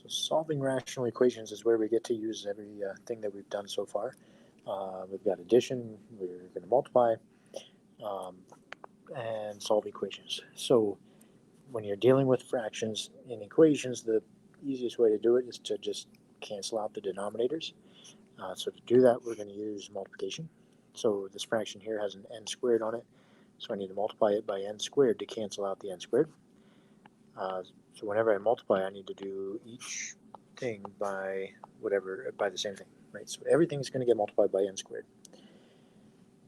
So solving rational equations is where we get to use every thing that we've done so far. We've got addition, we're going to multiply, um, and solve equations. So when you're dealing with fractions in equations, the easiest way to do it is to just cancel out the denominators. So to do that, we're going to use multiplication. So this fraction here has an n squared on it, so I need to multiply it by n squared to cancel out the n squared. So whenever I multiply, I need to do each thing by by the same thing, right? So everything's going to get multiplied by n squared.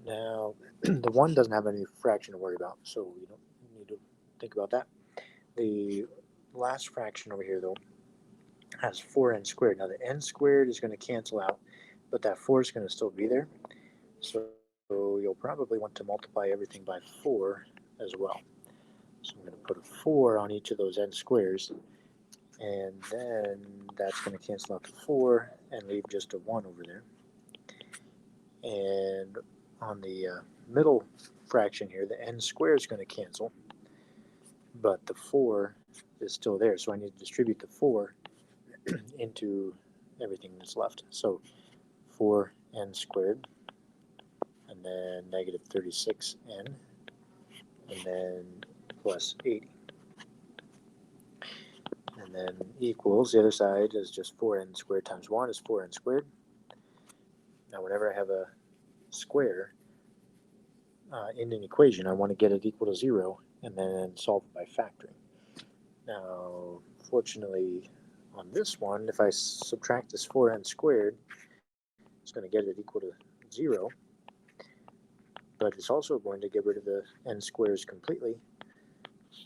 Now, the 1 doesn't have any fraction to worry about, so you don't need to think about that. The last fraction over here, though, has 4n squared. Now, the n squared is going to cancel out, but that 4 is going to still be there. So you'll probably want to multiply everything by 4 as well. So I'm going to put a 4 on each of those n squares, and then that's going to cancel out the 4 and leave just a 1 over there. And on the middle fraction here, the n squared is going to cancel, but the 4 is still there, so I need to distribute the 4 into everything that's left. So 4n squared, and then negative 36n, and then plus 80. And then equals, the other side is just 4n squared times 1 is 4n squared. Now whenever I have a square in an equation, I want to get it equal to 0 and then solve it by factoring. Now, fortunately, on this one, if I subtract this 4n squared, it's going to get it equal to 0, but it's also going to get rid of the n squares completely.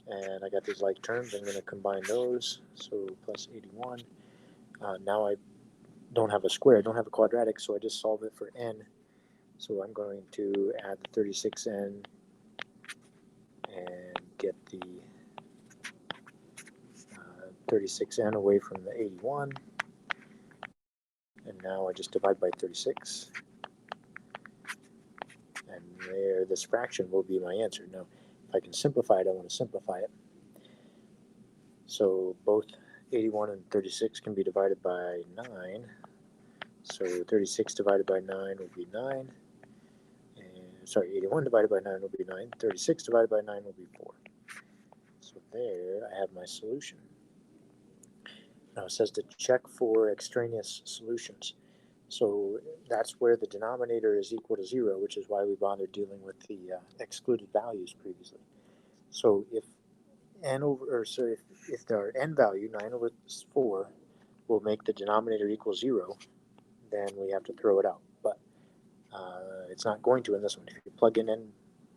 And I got these like terms, I'm going to combine those, so plus 81. Now I don't have a square, I don't have a quadratic, so I just solve it for n. So I'm going to add the 36n and get the 36n away from the 81. And now I just divide by 36. And there, this fraction will be my answer. Now, if I can simplify it, I want to simplify it. So both 81 and 36 can be divided by 9. So 36 divided by 9 will be 9. And, sorry, 81 divided by 9 will be 9. 36 divided by 9 will be 4. So there, I have my solution. Now it says to check for extraneous solutions. So that's where the denominator is equal to 0, which is why we bothered dealing with the excluded values previously. So if if our n value, 9 over 4, will make the denominator equal 0, then we have to throw it out. But it's not going to in this one. If you plug in n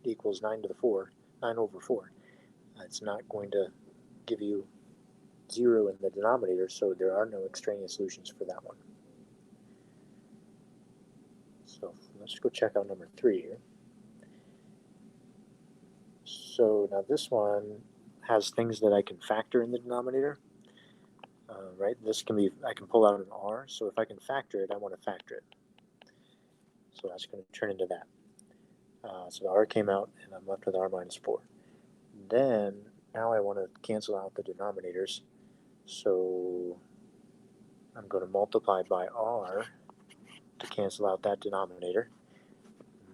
equals 9 to the 4, 9 over 4, it's not going to give you 0 in the denominator, so there are no extraneous solutions for that one. So let's go check out number 3 here. So now this one has things that I can factor in the denominator, right? This can be, I can pull out an r, so if I can factor it, I want to factor it. So that's going to turn into that. So the r came out, and I'm left with r minus 4. Then, now I want to cancel out the denominators, so I'm going to multiply by r to cancel out that denominator.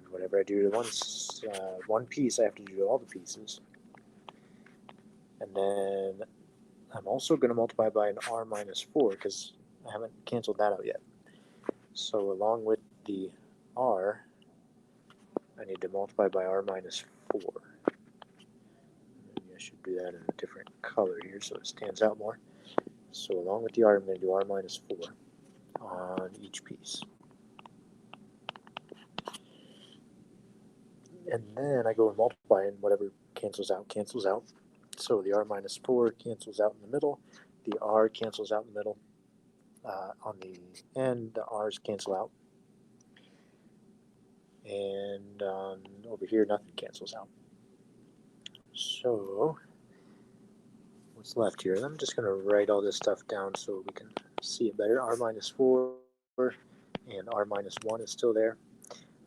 Whatever I do to one piece, I have to do to all the pieces. And then I'm also going to multiply by an r minus 4 because I haven't canceled that out yet. So along with the r, I need to multiply by r minus 4. Maybe I should do that in a different color here so it stands out more. So along with the r, I'm going to do r minus 4 on each piece. And then I go and multiply, and whatever cancels out, cancels out. So the r minus 4 cancels out in the middle. The r cancels out in the middle. On the end, the r's cancel out. And over here, nothing cancels out. So what's left here? I'm just going to write all this stuff down so we can see it better. R minus 4 and r minus 1 is still there.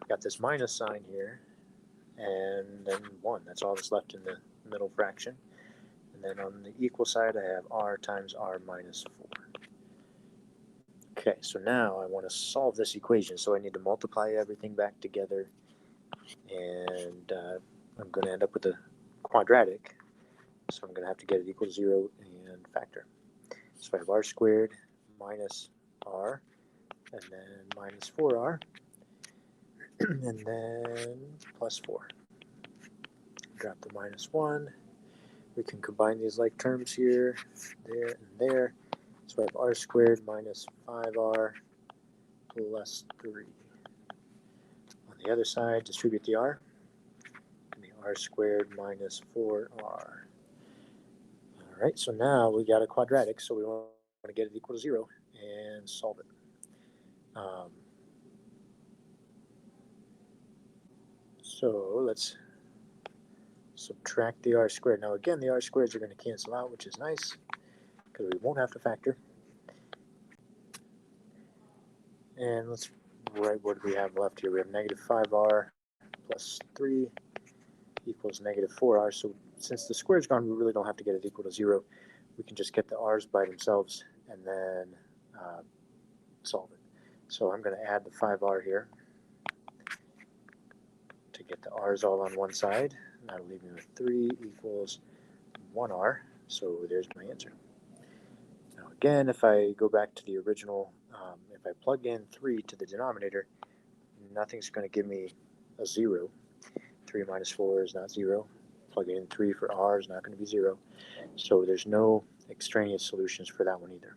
I've got this minus sign here, and then 1. That's all that's left in the middle fraction. And then on the equal side, I have r times r minus 4. Okay, so now I want to solve this equation. So I need to multiply everything back together, and I'm going to end up with a quadratic. So I'm going to have to get it equal to 0 and factor. So I have r squared minus r, and then minus 4r, and then plus 4. Drop the minus 1. We can combine these like terms here, there, and there. So I have r squared minus 5r plus 3. On the other side, distribute the r, and the r squared minus 4r. All right, so now we got a quadratic, so we want to get it equal to 0 and solve it. So let's subtract the r squared. Now again, the r squareds are going to cancel out, which is nice because we won't have to factor. And let's write what we have left here. We have negative 5r plus 3 equals negative 4r. So since the square's gone, we really don't have to get it equal to 0. We can just get the r's by themselves and then solve it. So I'm going to add the 5r here to get the r's all on one side. That'll leave me with 3 equals 1r. So there's my answer. Now again, if I go back to the original, if I plug in 3 to the denominator, nothing's going to give me a 0. 3 minus 4 is not 0. Plugging in 3 for r is not going to be 0. So there's no extraneous solutions for that one either.